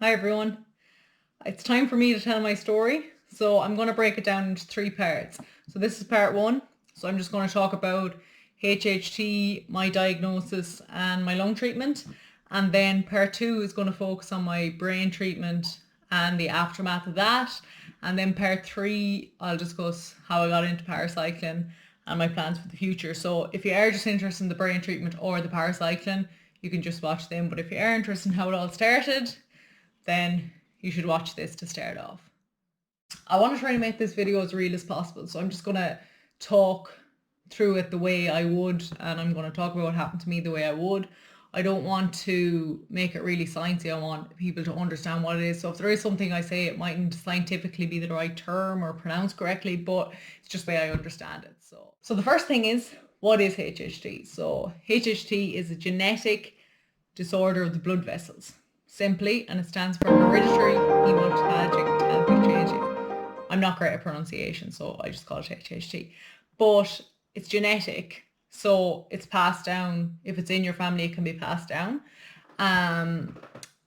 Hi everyone. It's time for me to tell my story. So I'm going to break it down into 3 parts. So this is part 1. So I'm just going to talk about HHT, my diagnosis and my lung treatment. And then part 2 is going to focus on my brain treatment and the aftermath of that. And then part 3, I'll discuss how I got into paracycling and my plans for the future. So if you are just interested in the brain treatment or the paracycling, you can just watch them. But if you are interested in how it all started, then you should watch this to start off. I want to try to make this video as real as possible, so I'm just going to talk through it the way I would, and I'm going to talk about what happened to me the way I would. I don't want to make it really sciencey. I want people to understand what it is. So if there is something I say, it mightn't scientifically be the right term or pronounced correctly, but it's just the way I understand it. So the first thing is, what is HHT? So HHT is a genetic disorder of the blood vessels, simply, and it stands for hereditary hemorrhagic telangiectasia. I'm not great at pronunciation, so I just call it HHT. But it's genetic, so it's passed down. If it's in your family, it can be passed down. And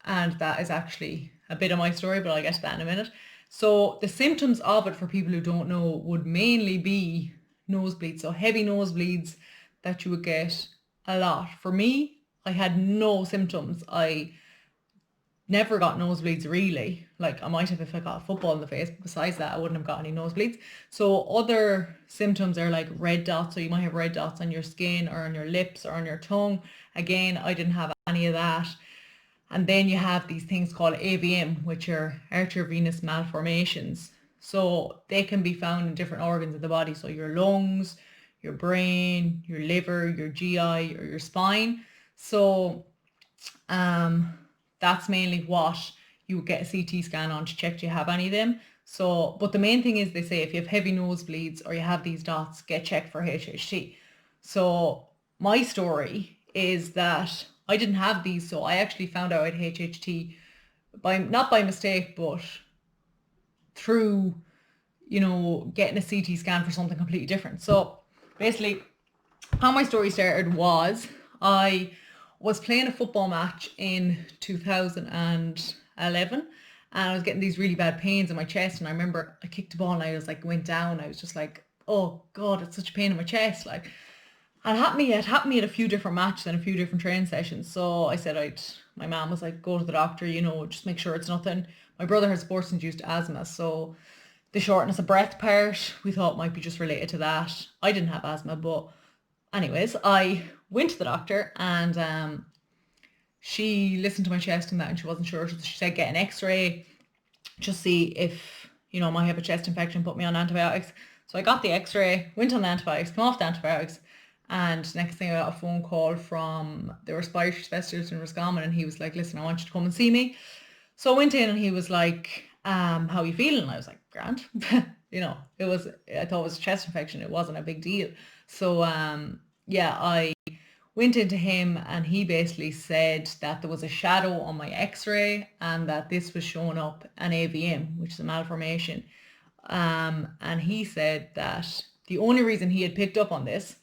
that is actually a bit of my story, but I'll get to that in a minute. So the symptoms of it, for people who don't know, would mainly be nosebleeds. So heavy nosebleeds that you would get a lot. For me, I had no symptoms. I never got nosebleeds really. Like, I might have if I got a football in the face, but besides that, I wouldn't have got any nosebleeds. So other symptoms are like red dots. So you might have red dots on your skin or on your lips or on your tongue. Again, I didn't have any of that. And then you have these things called AVM, which are arteriovenous malformations. So they can be found in different organs of the body. So your lungs, your brain, your liver, your GI, or your spine. So that's mainly what you would get a CT scan on to check do you have any of them. So, but the main thing is, they say if you have heavy nosebleeds or you have these dots, get checked for HHT. So my story is that I didn't have these, so I actually found out I had HHT not by mistake, but through, getting a CT scan for something completely different. So basically, how my story started was, I was playing a football match in 2011, and I was getting these really bad pains in my chest. And I remember I kicked the ball and I was like, went down. I was just like, oh God, it's such a pain in my chest. Like, it happened to me at a few different matches and a few different training sessions. So I said, my mom was like, go to the doctor, just make sure it's nothing. My brother has sports induced asthma, so the shortness of breath part we thought might be just related to that. I didn't have asthma, but anyways, I went to the doctor, and she listened to my chest and that, and she wasn't sure. So she said, get an x-ray, just see if, I might have a chest infection, put me on antibiotics. So I got the x-ray, went on the antibiotics, came off the antibiotics, and next thing I got a phone call from the respiratory specialist in Roscommon, and he was like, listen, I want you to come and see me. So I went in and he was like, how are you feeling? And I was like, grand. I thought it was a chest infection. It wasn't a big deal. So I went into him, and he basically said that there was a shadow on my x-ray and that this was showing up an AVM, which is a malformation. And he said that the only reason he had picked up on this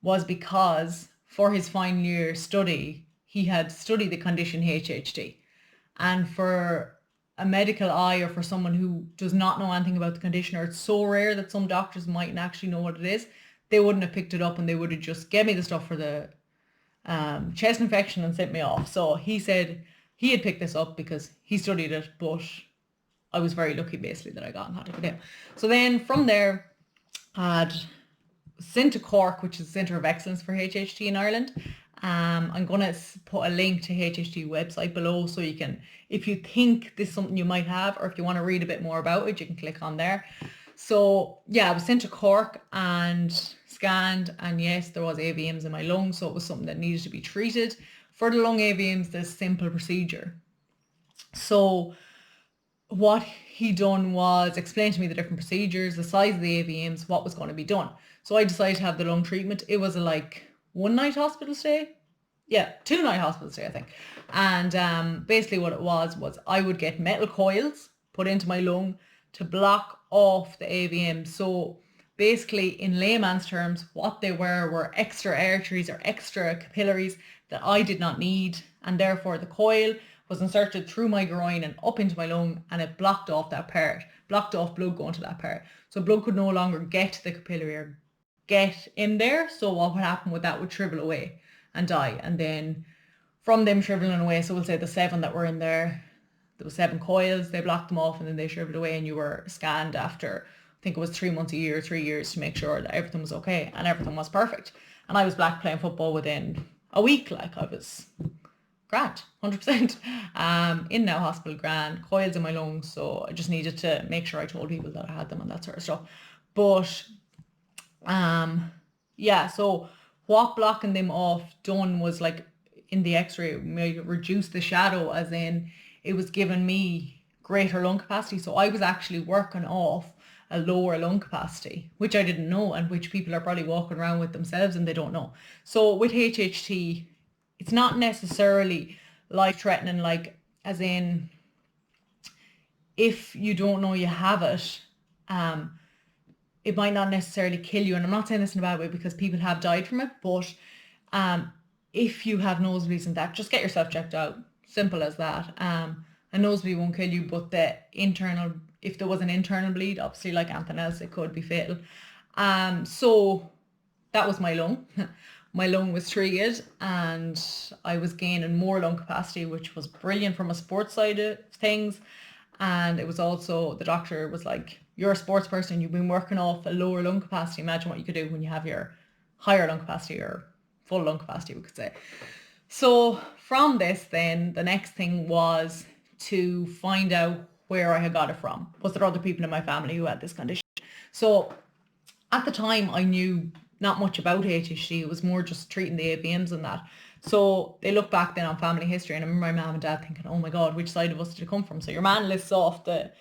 was because for his final year study, he had studied the condition HHT. And for a medical eye, or for someone who does not know anything about the condition, or it's so rare that some doctors mightn't actually know what it is, they wouldn't have picked it up, and they would have just given me the stuff for the chest infection and sent me off. So he said he had picked this up because he studied it, but I was very lucky basically that I got in contact with him. So then from there, I had sent to Cork, which is the Centre of Excellence for HHT in Ireland. I'm going to put a link to HHT website below, so you can, if you think this is something you might have, or if you want to read a bit more about it, you can click on there. So yeah, I was sent to Cork and scanned, and yes, there was AVMs in my lungs, so it was something that needed to be treated. For the lung AVMs, there's a simple procedure. So what he done was explain to me the different procedures, the size of the AVMs, what was going to be done. So I decided to have the lung treatment. It was a 1-night hospital stay. Yeah, 2-night hospital stay, I think. And basically what it was I would get metal coils put into my lung to block off the AVM. So basically, in layman's terms, what they were extra arteries or extra capillaries that I did not need, and therefore the coil was inserted through my groin and up into my lung, and it blocked off that part, blocked off blood going to that part. So blood could no longer get to the capillary or get in there. So what would happen with that would shrivel away and die. And then from them shriveling away, so we'll say the 7 that were in there was 7 coils, they blocked them off and then they shriveled away, and you were scanned after, I think it was 3 months a year, 3 years, to make sure that everything was okay, and everything was perfect. And I was back playing football within a week. Like, I was grand, 100%. In now hospital, grand, coils in my lungs, so I just needed to make sure I told people that I had them and that sort of stuff. But yeah, so what blocking them off done was, like, in the x-ray, it made it reduce the shadow, as in it was giving me greater lung capacity. So I was actually working off a lower lung capacity, which I didn't know, and which people are probably walking around with themselves and they don't know. So with HHT, it's not necessarily life-threatening, like, as in, if you don't know you have it, it might not necessarily kill you. And I'm not saying this in a bad way, because people have died from it, but if you have nosebleeds and that, just get yourself checked out. Simple as that. A nosebleed won't kill you, but if there was an internal bleed, obviously, like anything else, it could be fatal. So that was my lung. My lung was treated, and I was gaining more lung capacity, which was brilliant from a sports side of things. And it was also, the doctor was like, you're a sports person, you've been working off a lower lung capacity. Imagine what you could do when you have your higher lung capacity, or full lung capacity, we could say. So from this, then the next thing was to find out where I had got it from. Was there other people in my family who had this condition? So at the time, I knew not much about HHT. It was more just treating the AVMs and that. So they look back then on family history, and I remember my mum and dad thinking, oh my God, which side of us did it come from? So your man lists off the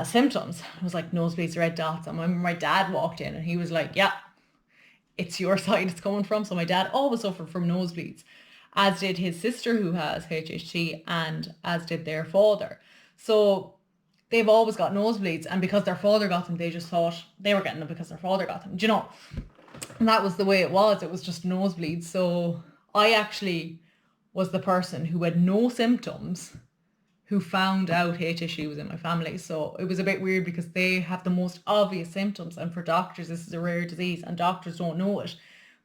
symptoms. I was like, nosebleeds, red dots. And I remember my dad walked in and he was like, yeah, it's your side it's coming from. So my dad always suffered from nosebleeds, as did his sister who has HHT, and as did their father. So they've always got nosebleeds, and because their father got them, they just thought they were getting them because their father got them. Do you know? And that was the way it was. It was just nosebleeds. So I actually was the person who had no symptoms who found out HHT was in my family. So it was a bit weird, because they have the most obvious symptoms, and for doctors this is a rare disease and doctors don't know it,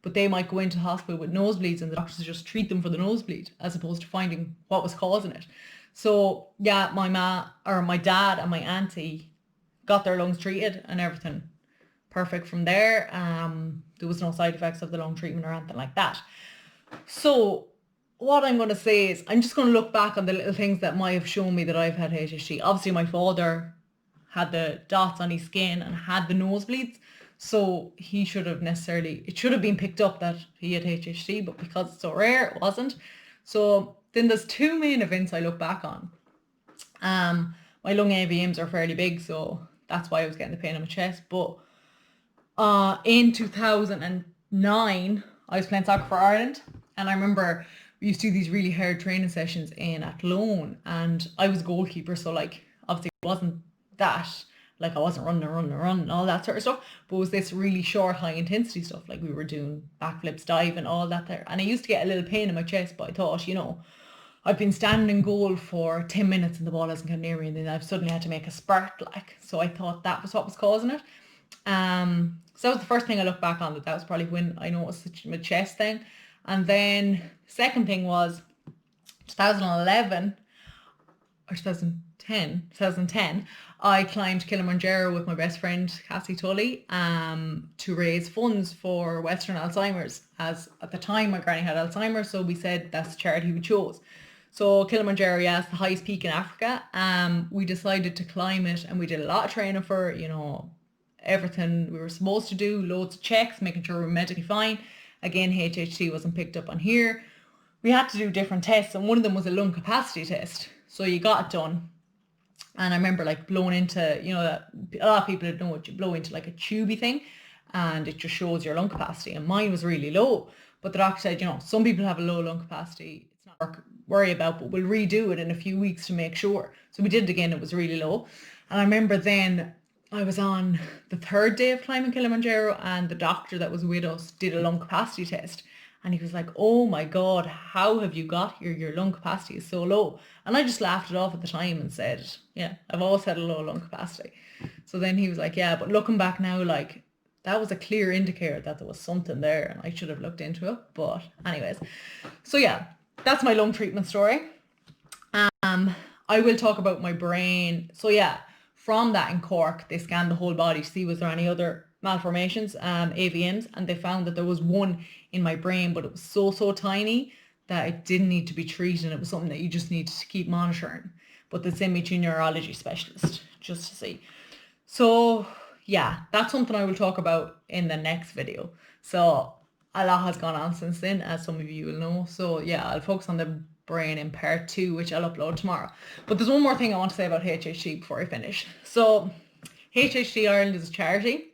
but they might go into hospital with nosebleeds and the doctors just treat them for the nosebleed as opposed to finding what was causing it. So yeah, my dad and my auntie got their lungs treated and everything perfect from there. There was no side effects of the lung treatment or anything like that. So what I'm going to say is, I'm just going to look back on the little things that might have shown me that I've had HHT. Obviously, my father had the dots on his skin and had the nosebleeds, so it should have been picked up that he had HHT, but because it's so rare, it wasn't. So then there's 2 main events I look back on. My lung AVMs are fairly big, so that's why I was getting the pain in my chest. But in 2009, I was playing soccer for Ireland, and I remember we used to do these really hard training sessions in Athlone, and I was goalkeeper, so like obviously it wasn't that, like I wasn't running and all that sort of stuff, but it was this really short, high intensity stuff, like we were doing backflips, diving, all that there, and I used to get a little pain in my chest, but I thought, I've been standing in goal for 10 minutes and the ball hasn't come near me, and then I've suddenly had to make a spurt, like, so I thought that was what was causing it. So that was the first thing I look back on, that was probably when I noticed my chest thing. And then second thing was 2011 or 2010, I climbed Kilimanjaro with my best friend Cassie Tully to raise funds for Western Alzheimer's, as at the time my granny had Alzheimer's, so we said that's the charity we chose. So Kilimanjaro, yeah, it's the highest peak in Africa. We decided to climb it, and we did a lot of training for, everything we were supposed to do, loads of checks, making sure we were medically fine. Again, HHT wasn't picked up on here. We had to do different tests, and one of them was a lung capacity test. So you got it done. And I remember like blowing into, that a lot of people don't know what you blow into, like a tubey thing, and it just shows your lung capacity. And mine was really low. But the doctor said, some people have a low lung capacity. It's not worry about, but we'll redo it in a few weeks to make sure. So we did it again. It was really low. And I remember then I was on the 3rd day of climbing Kilimanjaro, and the doctor that was with us did a lung capacity test, And he was like, oh my God, how have you got here? Your lung capacity is so low. And I just laughed it off at the time and said, yeah, I've always had a low lung capacity. So then he was like, yeah, but looking back now, like that was a clear indicator that there was something there and I should have looked into it. But anyways, so yeah, that's my lung treatment story. I will talk about my brain. So yeah, from that in Cork, they scanned the whole body to see was there any other malformations, AVMs, and they found that there was one in my brain, but it was so tiny that it didn't need to be treated. It was something that you just need to keep monitoring. But they sent me to a neurology specialist just to see. So yeah, that's something I will talk about in the next video. So a lot has gone on since then, as some of you will know. So yeah, I'll focus on the brain in part 2, which I'll upload tomorrow. But there's one more thing I want to say about HHT before I finish. So HHT Ireland is a charity,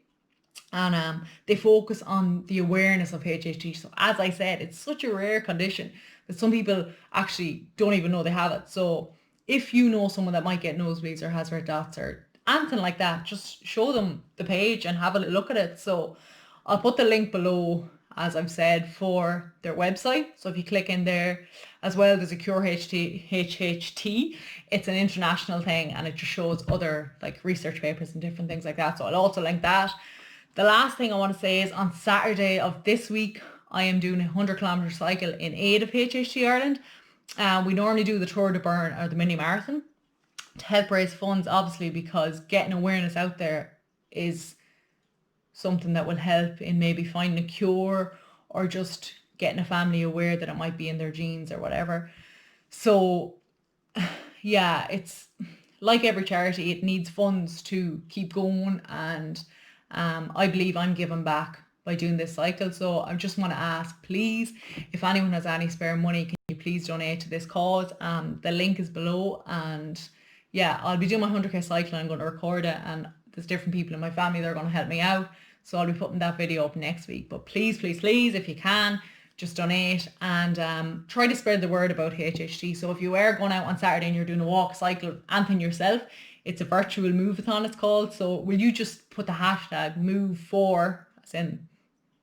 and they focus on the awareness of HHT. So as I said, it's such a rare condition that some people actually don't even know they have it. So if you know someone that might get nosebleeds or has red dots or anything like that, just show them the page and have a look at it. So I'll put the link below, as I've said, for their website. So if you click in there, as well, there's a Cure HHT. It's an international thing and it just shows other like research papers and different things like that. So I'll also link that. The last thing I want to say is on Saturday of this week, I am doing a 100-kilometre cycle in aid of HHT Ireland. We normally do the Tour de Bern or the mini marathon to help raise funds, obviously, because getting awareness out there is something that will help in maybe finding a cure or just getting a family aware that it might be in their genes or whatever. So yeah, it's like every charity, it needs funds to keep going, and I believe I'm giving back by doing this cycle. So I just want to ask, please, if anyone has any spare money, can you please donate to this cause? The link is below, and yeah, I'll be doing my 100k cycle. I'm going to record it, and there's different people in my family that are going to help me out. So I'll be putting that video up next week. But please, if you can, just donate and try to spread the word about HHT. So if you are going out on Saturday and you're doing a walk, cycle, anything yourself, it's a virtual Moveathon, it's called. So will you just put the hashtag move4, as in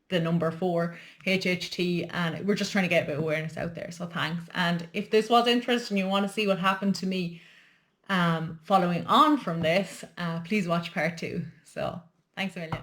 the number 4, HHT, and we're just trying to get a bit of awareness out there. So thanks. And if this was interesting, you want to see what happened to me following on from this, please watch part 2. So thanks a million.